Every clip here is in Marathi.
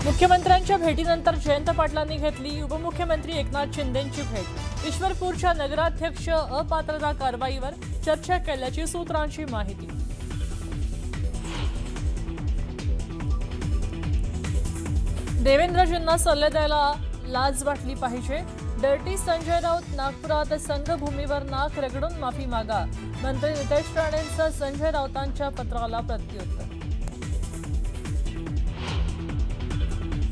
मुख्यमंत्र्यांच्या भेटीनंतर जयंत पाटलांनी घेतली उपमुख्यमंत्री एकनाथ शिंदेंची भेट। ईश्वरपूरच्या नगराध्यक्ष अपात्रता कारवाईवर चर्चा केल्याची सूत्रांची माहिती। देवेंद्रजींना सल्ले द्यायला लाज वाटली पाहिजे। डर्टी संजय राऊत नागपुरात संघभूमीवर नाक रगडून माफी मागा। मंत्री नितेश राणेंचं संजय राऊतांच्या पत्राला प्रत्युत्तर।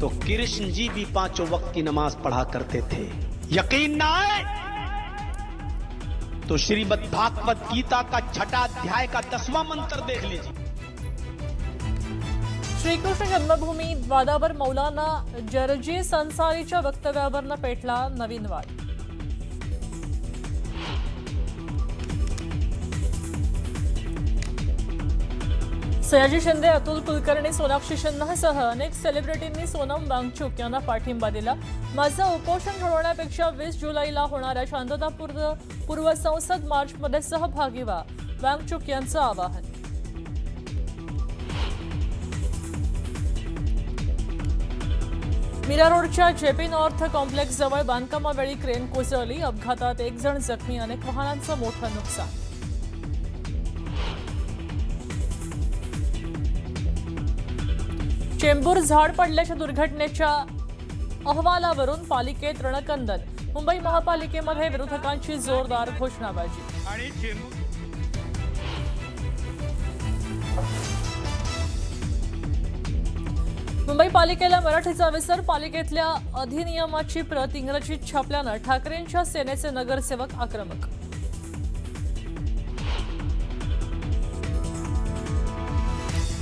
तो कृष्ण जी भी पांचों वक्त की नमाज पढ़ा करते थे। यकीन ना आए तो श्रीमद् भागवत गीता का छठा अध्याय का 10वां मंत्र देख लीजिए। श्रीकृष्ण जन्मभूमी वादावर मौलाना जरजीस अन्सारीच्या वक्तव्यावरनं पेटला नवीन वाद। सयाजी शिंदे, अतुल कुलकर्णी, सोनाक्षी सिन्हासह अनेक सेलिब्रिटींनी सोनम वांगचुक यांना पाठिंबा दिला। माझं उपोषण सोडवण्यापेक्षा 20 जुलैला होणाऱ्या शांततापूर्व संसद मार्चमध्ये सहभागी व्हा, वांगचुक यांचं आवाहन। मीरा रोडच्या जेपी नॉर्थ कॉम्प्लेक्स जवळ बांधकामावेळी क्रेन कोसळली। अपघातात 1 जण जखमी, अनेक वाहनांचं मोठं नुकसान। चेंबूर झाड पडल्याच्या दुर्घटनेच्या अहवालावरून पालिकेत रणकंदन। मुंबई महापालिकेमध्ये विरोधकांची जोरदार घोषणाबाजी। मुंबई पालिकेला मराठीचा विसर। पालिकेतल्या अधिनियमाची प्रत इंग्रजीत छापल्यानं ठाकरेंच्या सेनेचे नगरसेवक आक्रमक।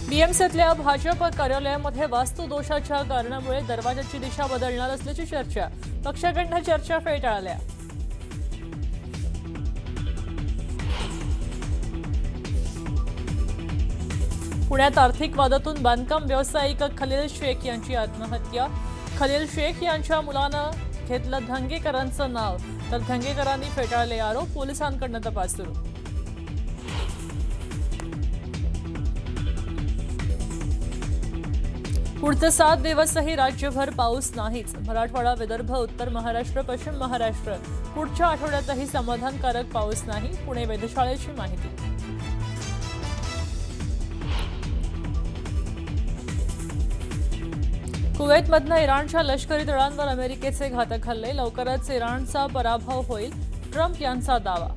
बीएमसीतल्या भाजप कार्यालयामध्ये वास्तुदोषाच्या कारणामुळे दरवाजाची दिशा बदलणार असल्याची चर्चा। पक्षाकडनं चर्चा फेटाळल्या। पुण्यात आर्थिक वादातून बांधकाम व्यावसायिक खलील शेख यांची आत्महत्या। खलील शेख यांच्या मुलानं घेतलं धंगेकरांचं नाव, तर धंगेकरांनी फेटाळले आरोप। पोलिसांकडनं तपास सुरू। पुढचे 7 दिवसही राज्यभर पाऊस नाहीच। मराठवाडा, विदर्भ, उत्तर महाराष्ट्र, पश्चिम महाराष्ट्र पुढच्या आठवड्यातही समाधानकारक पाऊस नाही। पुणे वेधशाळेची माहिती। कुवेतमधनं इराणच्या लष्करी तळांवर अमेरिकेचे घातक हल्ले। लवकरच इराणचा पराभव होईल, ट्रम्प यांचा दावा।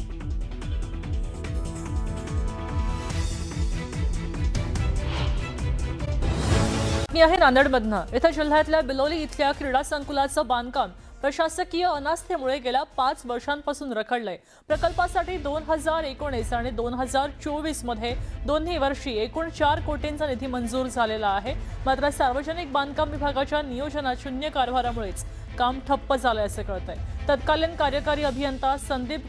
आहे नांदेडमधनं। इथं जिल्ह्यातल्या बिलोली इथल्या क्रीडा संकुलाचं बांधकाम प्रशासकीय अनास्थेमुळे गेल्या 5 वर्षांपासून रखडलंय। प्रकल्पासाठी 2019 आणि 2024 मध्ये दोन्ही वर्षी एकूण 4 कोटींचा निधी मंजूर झालेला आहे। मात्र सार्वजनिक बांधकाम विभागाच्या नियोजनात शून्य कारभारामुळेच काम ठप्प झालंय असं कळतंय। तत्कालीन कार्यकारी अभियंता संदीप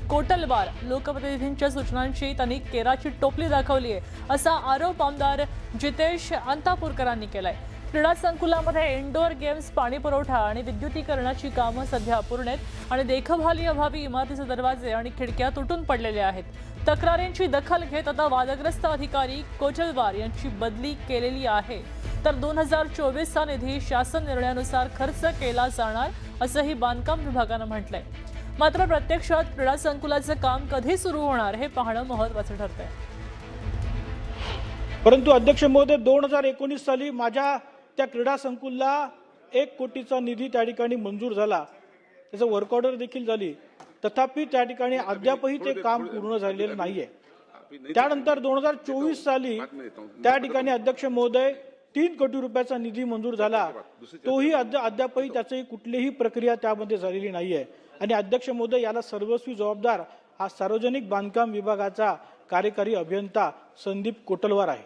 कोटलवार लोकप्रतिनिधींच्या सूचनांची त्यांनी केराची टोपली दाखवली आहे असा आरोप आमदार जितेश अंतापूरकरांनी केलाय। क्रीडा संकुलामध्ये इंडोर गेम्स, पाणी पुरवठा आणि विद्युतीकरणाची कामं सध्या अपूर्ण आहेत आणि देखभाली अभावी इमारतीचे दरवाजे आणि खिडक्या तुटून पडलेल्या आहेत। तक्रारींची दखल घेत आता वादग्रस्त अधिकारी कोटलवार यांची बदली केलेली आहे। तर 2024चा निधी शासन निर्णयानुसार खर्च केला जाणार असंही बांधकाम विभागानं म्हटलंय। मात्र प्रत्यक्षात क्रीडा संकुलाचं काम कधी सुरू होणार हे पाहणं महत्त्वाचं ठरतंय। परंतु अध्यक्ष महोदय 2019 साली माझ्या त्या क्रीडा संकुलला 1 कोटीचा निधी त्या ठिकाणी मंजूर झाला, त्याचं वर्क ऑर्डर देखील झाली। तथापि त्या ठिकाणी अद्यापही ते काम पूर्ण झालेलं नाहीये। त्यानंतर 2024 साली त्या ठिकाणी अध्यक्ष महोदय 3 कोटी रुपयाचा निधी मंजूर झाला, तोही अद्यापही त्याची कुठलीही प्रक्रिया त्यामध्ये झालेली नाहीये। आणि अध्यक्ष महोदय याला सर्वस्वी जबाबदार हा सार्वजनिक बांधकाम विभागाचा कार्यकारी अभियंता संदीप कोटलवार आहे।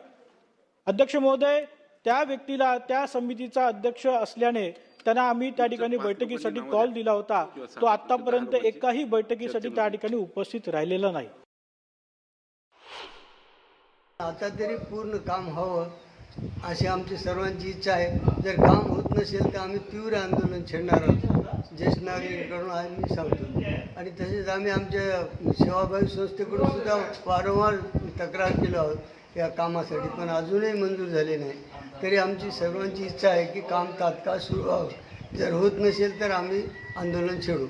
अध्यक्ष महोदय त्या व्यक्तीला त्या समितीचा अध्यक्ष असल्याने त्यांना आम्ही त्या ठिकाणी बैठकीसाठी कॉल दिला होता, तो आतापर्यंत एकाही बैठकीसाठी त्या ठिकाणी उपस्थित राहिलेला नाही। आता तरी पूर्ण काम व्हावं अशी आमची सर्वांची इच्छा आहे। जर काम होत नसेल तर आम्ही तीव्र आंदोलन छेडणार आहोत, ज्येष्ठ नागरिकांकडून आम्ही सांगतो। आणि तसेच आम्ही आमच्या सेवाभावी संस्थेकडून सुद्धा वारंवार तक्रार केली आहोत या कामासाठी, पण अजूनही मंजूर झाले नाही। तरी आमची सर्वांची इच्छा आहे की काम तात्काळ सुरू व्हावं. जर होत नसेल तर आम्ही आंदोलन छेडू.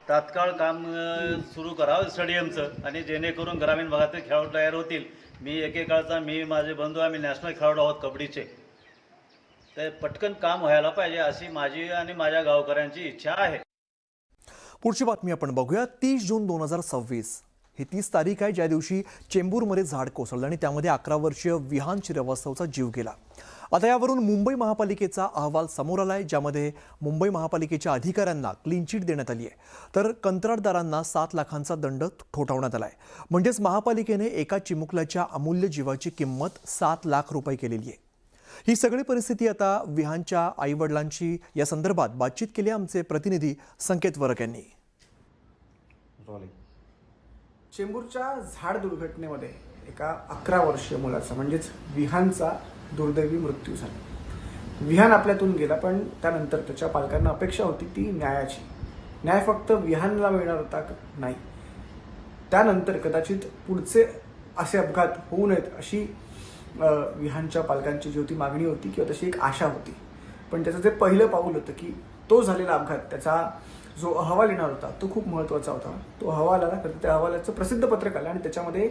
तात्काळ काम सुरू करावं स्टेडियमचं आणि जेणेकरून ग्रामीण भागातील खेळाडू तयार होतील. मी एकेकाळचा माझे बंधू आम्ही नॅशनल खेळाडू आहोत कबड्डीचे. तर पटकन काम व्हायला पाहिजे अशी माझी आणि माझ्या गावकऱ्यांची इच्छा आहे. पुढची बातमी आपण बघूया. 30 जून 2026 ही 30 तारीख आहे ज्या दिवशी चेंबूरमध्ये झाड कोसळलं आणि त्यामध्ये 11 वर्षीय विहान श्रीवास्तवचा जीव गेला. आता यावरून मुंबई महापालिकेचा अहवाल समोर आलाय ज्यामध्ये मुंबई महापालिकेच्या अधिकाऱ्यांना क्लीन चिट देण्यात आली आहे तर कंत्राटदारांना 7 लाखांचा दंड ठोठावण्यात आलाय. म्हणजेच महापालिकेने एका चिमुकल्याच्या अमूल्य जीवाची किंमत 7 लाख रुपये केलेली आहे. ही सगळी परिस्थिती आता विहानच्या आईवडिलांशी या संदर्भात बातचीत केली आमचे प्रतिनिधी संकेत वरक यांनी. चेंबूरच्या झाड दुर्घटनेमध्ये एका 11 वर्षीय मुलाचा म्हणजेच विहानचा दुर्दैवी मृत्यू झाला. विहान आपल्यातून गेला पण त्यानंतर त्याच्या पालकांना अपेक्षा होती ती न्यायाची. न्याय फक्त विहानला मिळणार होता नाही, त्यानंतर कदाचित पुढचे असे अपघात होऊ नयेत अशी विहानच्या पालकांची जी होती मागणी होती किंवा तशी एक आशा होती. पण त्याचं जे पहिलं पाऊल होतं की तो झालेला अपघात त्याचा जो अहवाल येणार होता तो खूप महत्त्वाचा होता. तो अहवाल आला तर त्या अहवालाचं प्रसिद्ध पत्रक आलं आणि त्याच्यामध्ये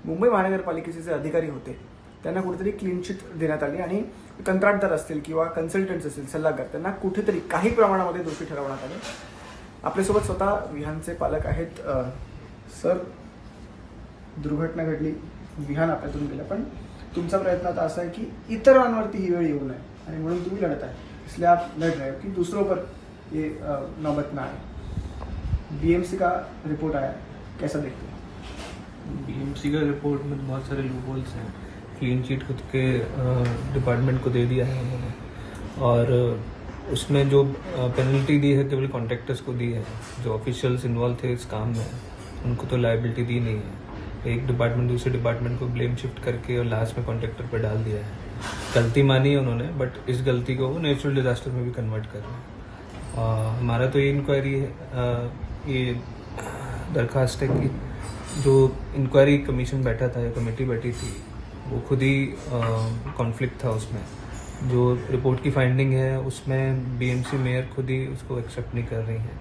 मुंबई महानगरपालिकेचे जे अधिकारी होते त्यांना कुठेतरी क्लीन चिट देण्यात आली आणि कंत्राटदार असतील किंवा कन्सल्टंट्स असतील सल्लागार त्यांना कुठेतरी काही प्रमाणामध्ये दोषी ठरवण्यात आले. आपल्यासोबत स्वतः विहानचे पालक आहेत. सर, दुर्घटना घडली, विहान आपल्यातून गेलं, पण तुमचा प्रयत्न आता असा आहे की इतरांवरती ही वेळ येऊ नये आणि म्हणून तुम्ही लढत आहे. इसलिए आप लड़ रहे हो कि दूसरों पर ये नौबत ना आए. बीएमसी का रिपोर्ट आया, कैसा देखते हैं? बीएमसी का रिपोर्ट में बहुत सारे लूपहोल्स हैं. क्लीन चिट खुद के डिपार्टमेंट को दे दिया है उन्होंने और उसमें जो पेनल्टी दी है केवल कॉन्ट्रैक्टर्स को दी है. जो ऑफिशियल्स इन्वॉल्व थे इस काम में उनको तो लायबिलिटी दी नहीं है. एक डिपार्टमेंट दूसरे डिपार्टमेंट को ब्लेम शिफ्ट करके और लास्ट में कॉन्ट्रैक्टर पर डाल दिया है. गलती मानी है उन्होंने बट इस गलती को वो नेचुरल डिजास्टर में भी कन्वर्ट कर रहे हैं. हमारा तो ये इंक्वायरी है, ये दरख्वास्त है कि जो इंक्वायरी कमीशन बैठा था या कमेटी बैठी थी वो खुद ही कॉन्फ्लिक्ट था. उसमें जो रिपोर्ट की फाइंडिंग है उसमें बीएमसी मेयर खुद ही उसको एक्सेप्ट नहीं कर रही है.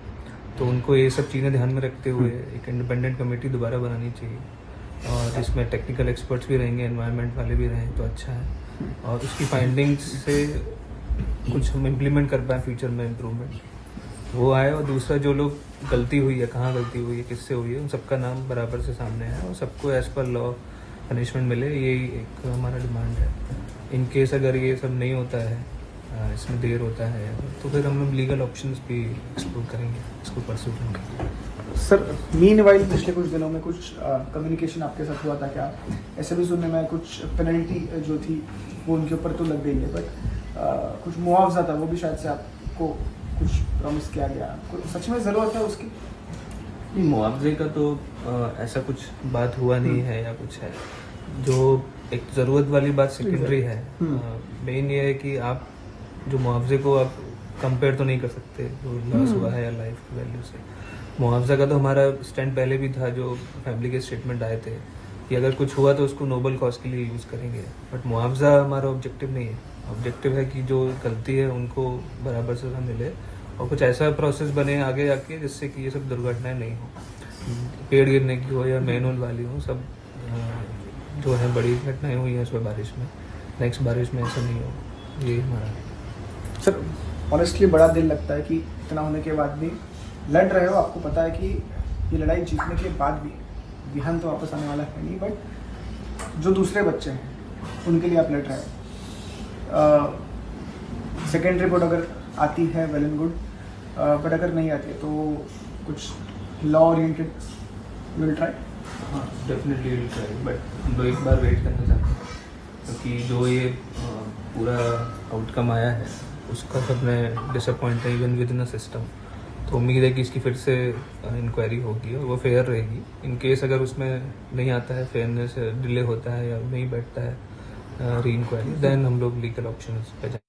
तो उनको ये सब चीज़ें ध्यान में रखते हुए एक इंडिपेंडेंट कमेटी दोबारा बनानी चाहिए और इसमें टेक्निकल एक्सपर्ट्स भी रहेंगे, एनवायरनमेंट वाले भी रहें तो अच्छा है. और उसकी फाइंडिंग्स से कुछ हम इम्प्लीमेंट कर पाएँ फ्यूचर में इम्प्रूवमेंट वो आए. और दूसरा जो लोग गलती हुई है, कहाँ गलती हुई है, किससे हुई है, उन सबका नाम बराबर से सामने है और सबको एज पर लॉ पनिशमेंट मिले. यही एक हमारा डिमांड है. इन केस अगर ये सब नहीं होता है, इसमें देर होता है तो फिर हम लोग लीगल ऑप्शंस भी एक्सप्लोर करेंगे, इसको परस्यू करेंगे. सर, मीनवाइल पिछले कुछ दिनों में कुछ कम्युनिकेशन आपके साथ हुआ था क्या? ऐसे भी सुनने में कुछ पेनल्टी जो थी वो उनके ऊपर तो लग गई है बट कुछ मुआवजा था वो भी शायद से आपको कुछ प्रॉमिस किया गया. सच में ज़रूरत है उसकी? मुआवजे का तो ऐसा कुछ बात हुआ नहीं है या कुछ है. जो एक ज़रूरत वाली बात सेकेंडरी है. मेन ये है कि आप जो मुआवजे को आप कंपेयर तो नहीं कर सकते जो लॉस हुआ है या लाइफ की वैल्यू से. मुआवजा का तो हमारा स्टैंड पहले भी था जो फैमिली के स्टेटमेंट आए थे कि अगर कुछ हुआ तो उसको नोबल कॉज के लिए यूज़ करेंगे. बट मुआवजा हमारा ऑब्जेक्टिव नहीं है. ऑब्जेक्टिव है कि जो गलती है उनको बराबर सजा मिले और कुछ ऐसा प्रोसेस बने आगे जाके जिससे कि ये सब दुर्घटनाएं नहीं हो. पेड़ गिरने की हो या मैनुअल वाली हो, सब जो है बड़ी घटनाएं हुई हैं इसमें बारिश में, नेक्स्ट बारिश में ऐसा नहीं हो. ये हमारा. सर, ऑनेस्टली बड़ा दिल लगता है कि इतना होने के बाद भी लड़ रहे हो. आपको पता है कि ये लड़ाई जीतने के बाद भी विहान तो वापस आने वाला है नहीं, बट जो दूसरे बच्चे हैं उनके लिए आप लड़ रहे हो. सेकेंड रिपोर्ट अगर आती है वेल एंड गुड, बट अगर नहीं आती है तो कुछ लॉ ओरिएंटेड विल ट्राई. हाँ, डेफिनेटली विल ट्राई बट हम लोग एक बार वेट करना चाहते हैं क्योंकि जो ये पूरा आउटकम आया है उसका सब में डिसअपॉइंट है even with in a system. तो उम्मीद है कि इसकी फिर से इंक्वायरी होगी और वो फेयर रहेगी. इन केस अगर उसमें नहीं आता है, फेयरनेस डिले होता है या नहीं बैठता है री इंक्वायरी, देन हम लोग लीगल ऑप्शन पे जाएंगे.